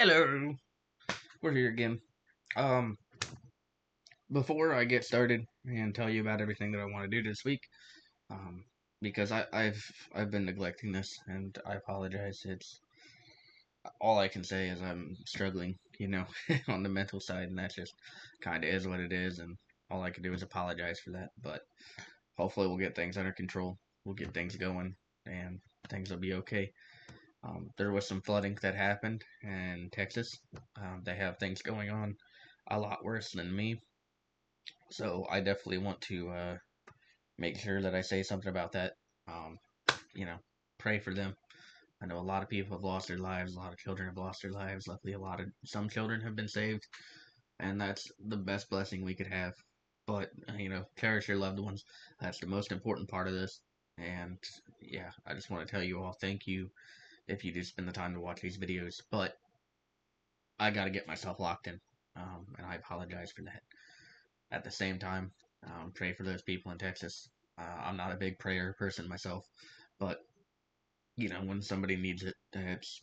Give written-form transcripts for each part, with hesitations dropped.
Hello, we're here again. Um, Before I get started and tell you about everything that I want to do this week, um, because I've been neglecting this, and I apologize. It's all I can say is I'm struggling, on the mental side, and that just kind of is what it is, and all I can do is apologize for that. But hopefully, we'll get things under control. We'll get things going, and things will be okay. There was some flooding that happened in Texas. They have things going on a lot worse than me. So I definitely want to make sure that I say something about that. Um, you know, Pray for them. I know a lot of people have lost their lives. A lot of children have lost their lives. Luckily, some children have been saved, and that's the best blessing we could have. But cherish your loved ones. That's the most important part of this. And yeah, I just want to tell you all thank you if you do spend the time to watch these videos. But I got to get myself locked in, and I apologize for that. At the same time, pray for those people in Texas. I'm not a big prayer person myself, but when somebody needs it, it's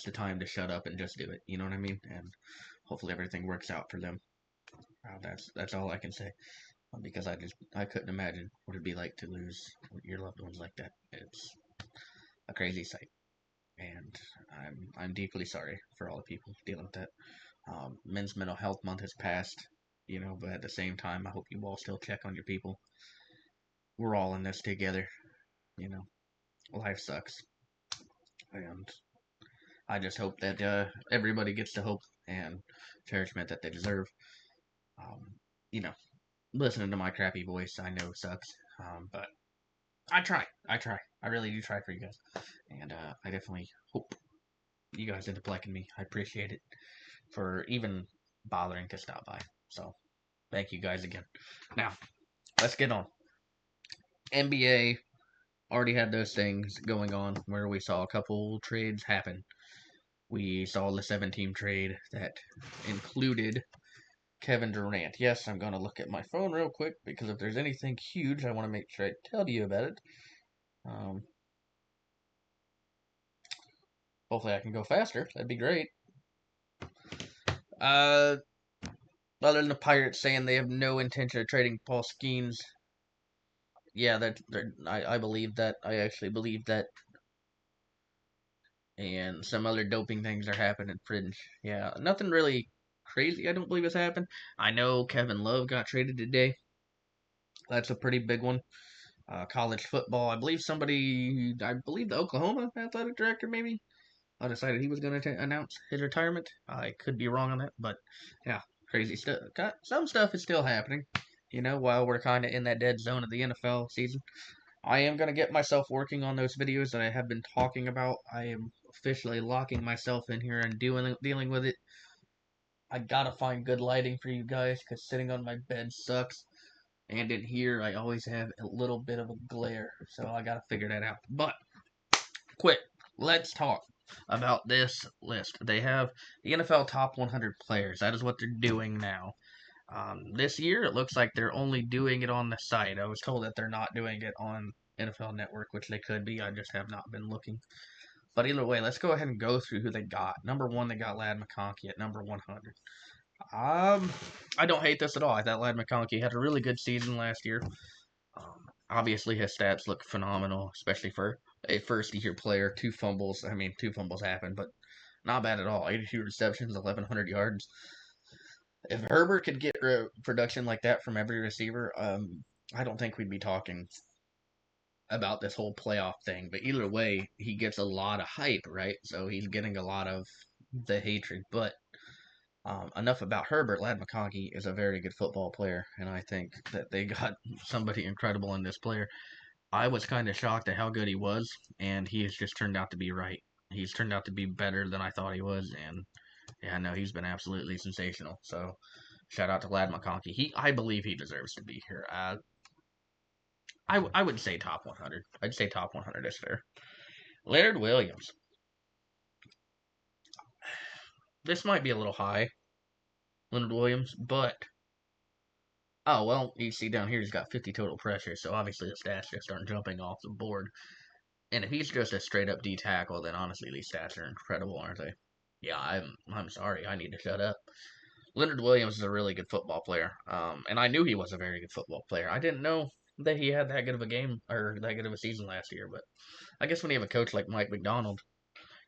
the time to shut up and just do it. You know what I mean? And hopefully everything works out for them. That's all I can say, because I couldn't imagine what it'd be like to lose your loved ones like that. It's a crazy sight, and I'm deeply sorry for all the people dealing with that. Men's Mental Health Month has passed, but at the same time, I hope you all still check on your people. We're all in this together, you know. Life sucks, and I just hope that everybody gets the hope and cherishment that they deserve. Um, you know, Listening to my crappy voice, I know sucks, but I try. I try. I really do try for you guys, and I definitely hope you guys end up liking me. I appreciate it for even bothering to stop by. So thank you guys again. Now let's get on. NBA already had those things going on where we saw a couple trades happen. We saw the 7-team trade that included Kevin Durant. Yes, I'm going to look at my phone real quick because if there's anything huge, I want to make sure I tell you about it. Um, Hopefully, I can go faster. That'd be great. Uh, Other than the Pirates saying they have no intention of trading Paul Skeens, yeah, I believe that. I actually believe that. And some other doping things are happening. Fringe. Yeah, nothing really crazy. I don't believe has happened. I know Kevin Love got traded today. That's a pretty big one. College football. I believe the Oklahoma athletic director maybe decided he was going to announce his retirement. I could be wrong on that, but yeah, crazy stuff. Some stuff is still happening. While we're kind of in that dead zone of the NFL season. I am going to get myself working on those videos that I have been talking about. I am officially locking myself in here and dealing with it. I gotta find good lighting for you guys because sitting on my bed sucks. And in here, I always have a little bit of a glare, so I gotta figure that out. But, quick, let's talk about this list. They have the NFL top 100 players. That is what they're doing now. This year, it looks like they're only doing it on the site. I was told that they're not doing it on NFL Network, which they could be. I just have not been looking. But either way, let's go ahead and go through who they got. Number one, they got Ladd McConkey at number 100. I don't hate this at all. I thought Ladd McConkey had a really good season last year. Obviously, his stats look phenomenal, especially for a first-year player. Two fumbles. I mean, two fumbles happened, but not bad at all. 82 receptions, 1,100 yards. If Herbert could get production like that from every receiver, I don't think we'd be talking about this whole playoff thing. But either way, he gets a lot of hype, right? So he's getting a lot of the hatred. But enough about Herbert. Ladd McConkey is a very good football player, and I think that they got somebody incredible in this player. I was kind of shocked at how good he was, and he has just turned out to be right. He's turned out to be better than I thought he was, and yeah, no, he's been absolutely sensational. So shout out to Ladd McConkey. I believe he deserves to be here. I would say top 100. I'd say top 100 is fair. Leonard Williams. This might be a little high, Leonard Williams, but oh well, you see down here he's got 50 total pressures, so obviously the stats just aren't jumping off the board. And if he's just a straight up D tackle, then honestly these stats are incredible, aren't they? Yeah, I'm sorry. I need to shut up. Leonard Williams is a really good football player, and I knew he was a very good football player. I didn't know that he had that good of a game or that good of a season last year, but I guess when you have a coach like Mike McDonald,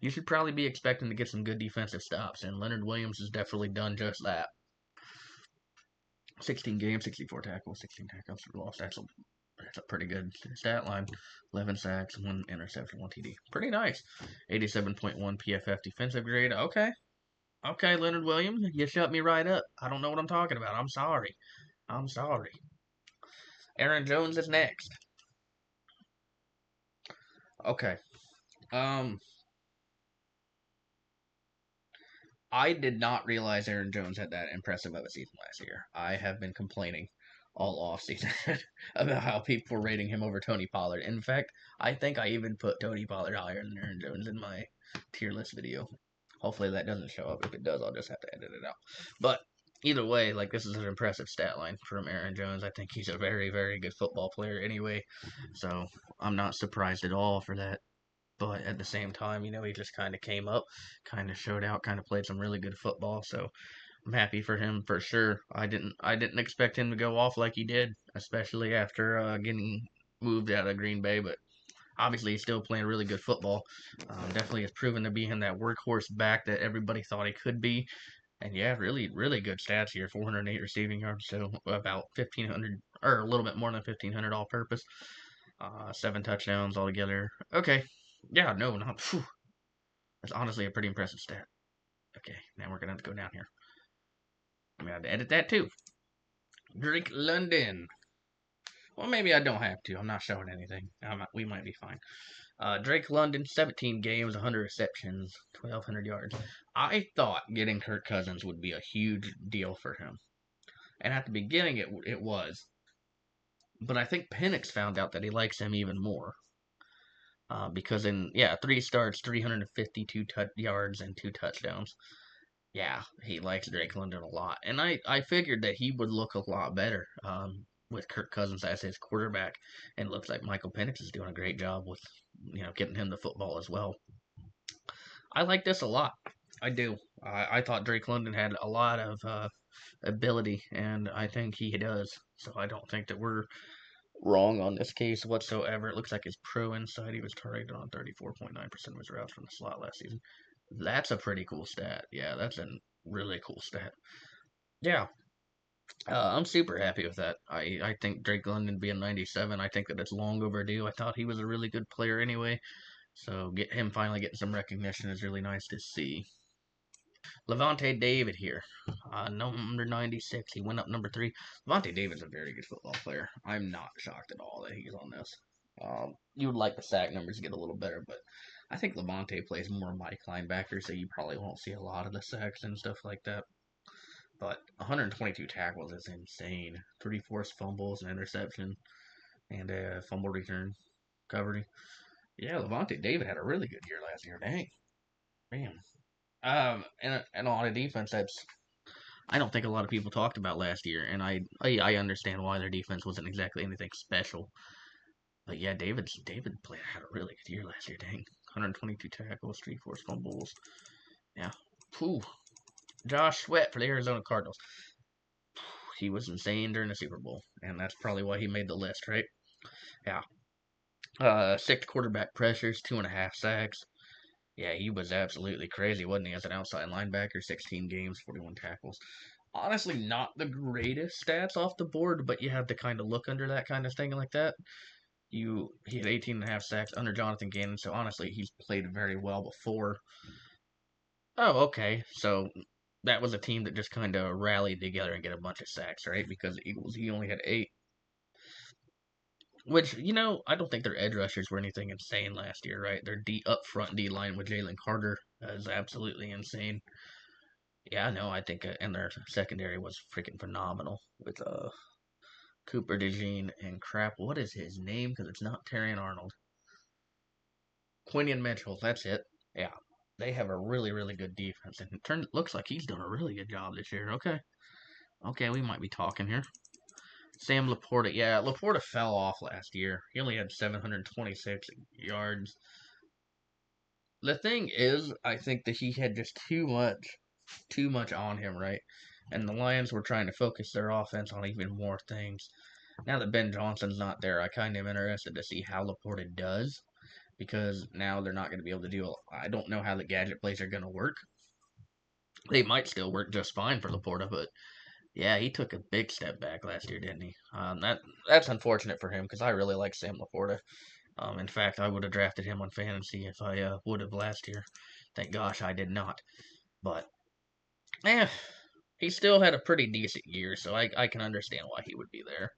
you should probably be expecting to get some good defensive stops, and Leonard Williams has definitely done just that. 16 games, 64 tackles, 16 tackles for loss. That's a pretty good stat line. 11 sacks, 1 interception, 1 TD. Pretty nice. 87.1 PFF defensive grade. Okay. Okay, Leonard Williams, you shut me right up. I don't know what I'm talking about. I'm sorry. I'm sorry. Aaron Jones is next. Okay. Um, I did not realize Aaron Jones had that impressive of a season last year. I have been complaining all off season about how people were rating him over Tony Pollard. In fact, I think I even put Tony Pollard higher than Aaron Jones in my tier list video. Hopefully that doesn't show up. If it does, I'll just have to edit it out. But either way, like this is an impressive stat line from Aaron Jones. I think he's a very, very good football player anyway. So I'm not surprised at all for that. But at the same time, he just kind of came up, kind of showed out, kind of played some really good football. So I'm happy for him for sure. I didn't expect him to go off like he did, especially after getting moved out of Green Bay. But obviously, he's still playing really good football. Definitely has proven to be him that workhorse back that everybody thought he could be. And yeah, really, really good stats here. 408 receiving yards, so about 1,500 or a little bit more than 1,500 all purpose. 7 touchdowns altogether. Okay, yeah, no, not. Phew. That's honestly a pretty impressive stat. Okay, now we're gonna have to go down here. I'm gonna have to edit that too. Drake London. Well, maybe I don't have to. I'm not showing anything. We might be fine. Drake London, 17 games, 100 receptions, 1,200 yards. I thought getting Kirk Cousins would be a huge deal for him, and at the beginning it was. But I think Penix found out that he likes him even more. Because in 3 starts, 352 yards and 2 touchdowns. Yeah, he likes Drake London a lot, and I figured that he would look a lot better with Kirk Cousins as his quarterback, and it looks like Michael Penix is doing a great job with getting him the football as well. I like this a lot. I do. I thought Drake London had a lot of ability, and I think he does. So I don't think that we're wrong on this case whatsoever. It looks like his pro inside, he was targeted on 34.9% of his routes from the slot last season. That's a pretty cool stat. Yeah, that's a really cool stat. Yeah, I'm super happy with that. I think Drake London being 97, I think that it's long overdue. I thought he was a really good player anyway. So get him finally getting some recognition is really nice to see. Lavonte David here, number 96. He went up number 3. Lavonte David's a very good football player. I'm not shocked at all that he's on this. You would like the sack numbers to get a little better, but I think Lavonte plays more Mike linebacker, so you probably won't see a lot of the sacks and stuff like that. But 122 tackles is insane. 3 forced fumbles, an interception, and a fumble return recovery. Yeah, Lavonte David had a really good year last year. Dang, man. And a lot of defense. I don't think a lot of people talked about last year, and I understand why their defense wasn't exactly anything special. But yeah, David had a really good year last year. Dang, 122 tackles, 3 forced fumbles. Yeah. Whew. Josh Sweat for the Arizona Cardinals. He was insane during the Super Bowl, and that's probably why he made the list, right? Yeah. 6 quarterback pressures, 2.5 sacks. Yeah, he was absolutely crazy, wasn't he? As an outside linebacker, 16 games, 41 tackles. Honestly, not the greatest stats off the board, but you have to kind of look under that kind of thing like that. He had 18.5 sacks under Jonathan Gannon, so honestly, he's played very well before. Oh, okay. So that was a team that just kind of rallied together and get a bunch of sacks, right? Because the Eagles, he only had 8. Which, I don't think their edge rushers were anything insane last year, right? Their up front D line with Jalen Carter is absolutely insane. Yeah, no, I think, and their secondary was freaking phenomenal with Cooper DeJean and crap. What is his name? Because it's not Terrion Arnold. Quinion Mitchell, that's it. Yeah, they have a really, really good defense, and it looks like he's done a really good job this year. Okay, we might be talking here. Sam Laporta, yeah, Laporta fell off last year. He only had 726 yards. The thing is, I think that he had just too much on him, right? And the Lions were trying to focus their offense on even more things. Now that Ben Johnson's not there, I kind of am interested to see how Laporta does because now they're not going to be able to do. I don't know how the gadget plays are going to work. They might still work just fine for Laporta, but yeah, he took a big step back last year, didn't he? That's unfortunate for him because I really like Sam Laporta. In fact, I would have drafted him on fantasy if I would have last year. Thank gosh I did not. But eh, he still had a pretty decent year, so I can understand why he would be there.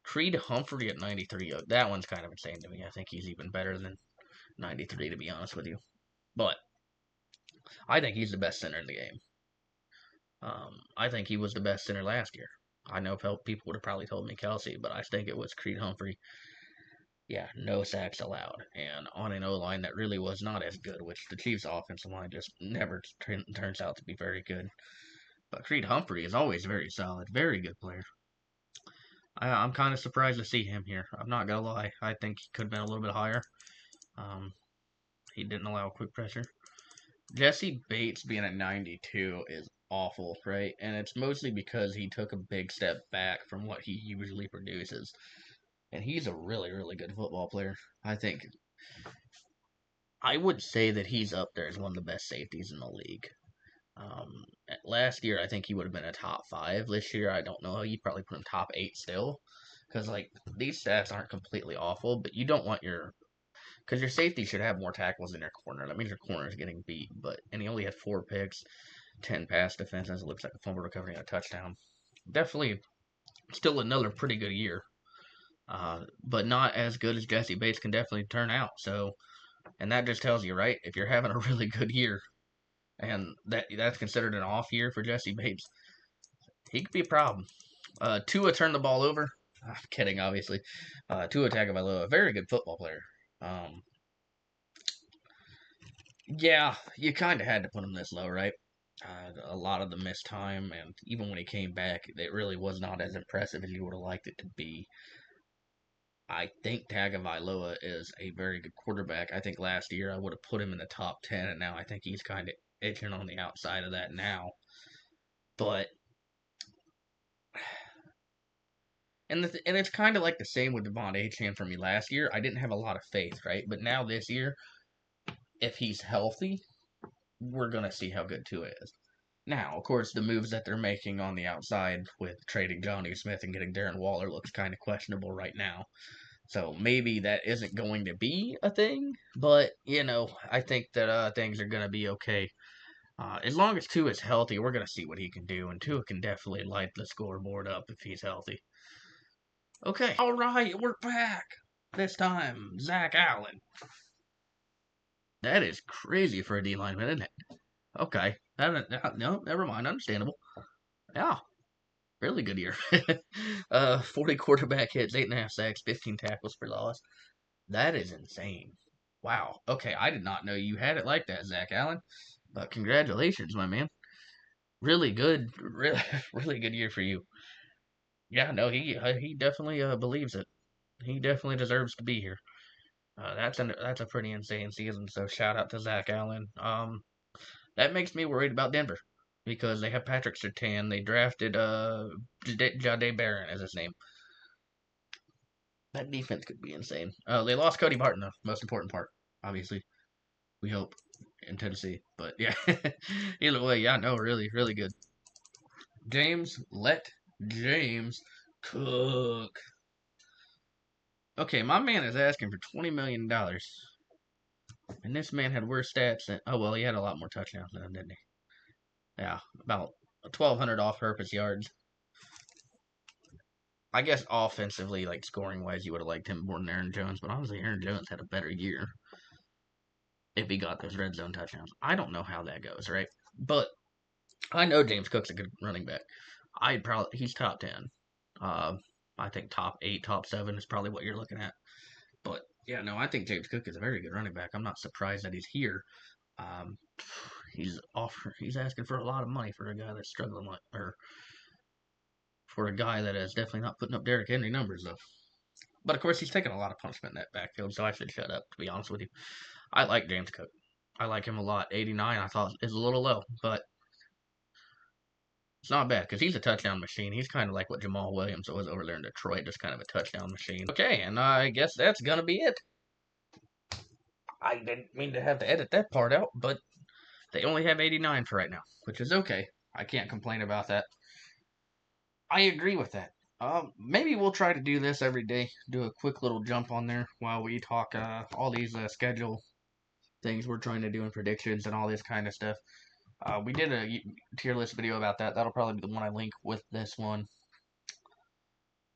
Creed Humphrey at 93. That one's kind of insane to me. I think he's even better than 93, to be honest with you. But I think he's the best center in the game. I think he was the best center last year. I know people would have probably told me Kelsey, but I think it was Creed Humphrey. Yeah, no sacks allowed. And on an O line that really was not as good, which the Chiefs' offensive line just never turns out to be very good. But Creed Humphrey is always very solid, very good player. I'm kind of surprised to see him here. I'm not gonna lie. I think he could have been a little bit higher. Um, he didn't allow quick pressure. Jesse Bates being at 92 is awful, right? And it's mostly because he took a big step back from what he usually produces. And he's a really, really good football player. I would say that he's up there as one of the best safeties in the league. Last year, I think he would have been a top 5. This year, I don't know. You'd probably put him top 8 still. Because, like, these stats aren't completely awful, but you don't want because your safety should have more tackles in your corner. That means your corner is getting beat. And he only had 4 picks, 10 pass defenses. It looks like a fumble recovery and a touchdown. Definitely still another pretty good year. But not as good as Jesse Bates can definitely turn out. So, and that just tells you, right? If you're having a really good year, and that's considered an off year for Jesse Bates, he could be a problem. Tua turned the ball over. I'm kidding, obviously. Tua Tagovailoa, a very good football player. Um, yeah, you kind of had to put him this low, right? A lot of the missed time, and even when he came back, it really was not as impressive as you would have liked it to be. I think Tagovailoa is a very good quarterback. I think last year I would have put him in the top 10, and now I think he's kind of itching on the outside of that now. But and it's kind of like the same with Devon Achane for me last year. I didn't have a lot of faith, right? But now this year, if he's healthy, we're gonna see how good Tua is. Now, of course, the moves that they're making on the outside with trading Johnny Smith and getting Darren Waller looks kind of questionable right now. So maybe that isn't going to be a thing, but I think that things are going to be okay. As long as Tua is healthy, we're going to see what he can do, and Tua can definitely light the scoreboard up if he's healthy. Okay, all right, we're back. This time, Zach Allen. That is crazy for a D lineman, isn't it? Okay, no, never mind, understandable. Yeah, really good year. 40 quarterback hits, 8.5 sacks, 15 tackles for loss. That is insane. Wow. Okay, I did not know you had it like that, Zach Allen. But congratulations, my man. Really good, really, really good year for you. Yeah, no, he definitely believes it. He definitely deserves to be here. That's a pretty insane season. So shout out to Zach Allen. That makes me worried about Denver because they have Patrick Surtain. They drafted Jahdae Barron as his name. That defense could be insane. They lost Cody Barton, though. Most important part, obviously. We hope in Tennessee, but yeah. Either way, yeah, no, really, really good. Let James cook. Okay, my man is asking for $20 million, and this man had worse stats than. Oh well, he had a lot more touchdowns than him, didn't he? Yeah, about 1,200 off-purpose yards. I guess offensively, like scoring wise, you would have liked him more than Aaron Jones, but honestly, Aaron Jones had a better year if he got those red zone touchdowns. I don't know how that goes, right? But I know James Cook's a good running back. He's top 10. Uh, I think top 8, top 7 is probably what you're looking at. But yeah, no, I think James Cook is a very good running back. I'm not surprised that he's here. Um, he's asking for a lot of money for a guy that's struggling or for a guy that is definitely not putting up Derrick Henry numbers though. But of course, he's taking a lot of punishment in that backfield, so I should shut up. To be honest with you, I like James Cook. I like him a lot. 89, I thought is a little low, but it's not bad because he's a touchdown machine. He's kind of like what Jamal Williams was over there in Detroit, just kind of a touchdown machine. Okay, and I guess that's gonna be it. I didn't mean to have to edit that part out, but they only have 89 for right now, which is okay. I can't complain about that. I agree with that. Maybe we'll try to do this every day. Do a quick little jump on there while we talk all these schedule things we're trying to do and predictions and all this kind of stuff. We did a tier list video about that. That'll probably be the one I link with this one.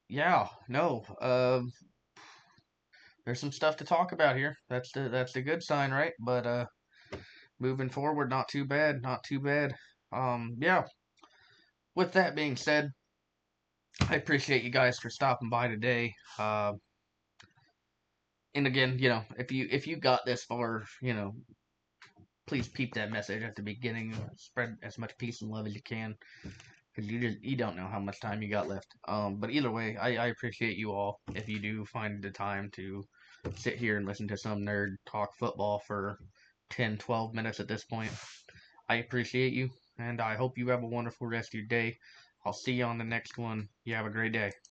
Yeah, no. There's some stuff to talk about here. That's the good sign, right? But moving forward, not too bad, not too bad. Yeah. With that being said, I appreciate you guys for stopping by today. And again, if you got this far, please peep that message at the beginning. Spread as much peace and love as you can, because you don't know how much time you got left. But either way, I appreciate you all if you do find the time to sit here and listen to some nerd talk football for 10, 12 minutes at this point. I appreciate you, and I hope you have a wonderful rest of your day. I'll see you on the next one. You have a great day.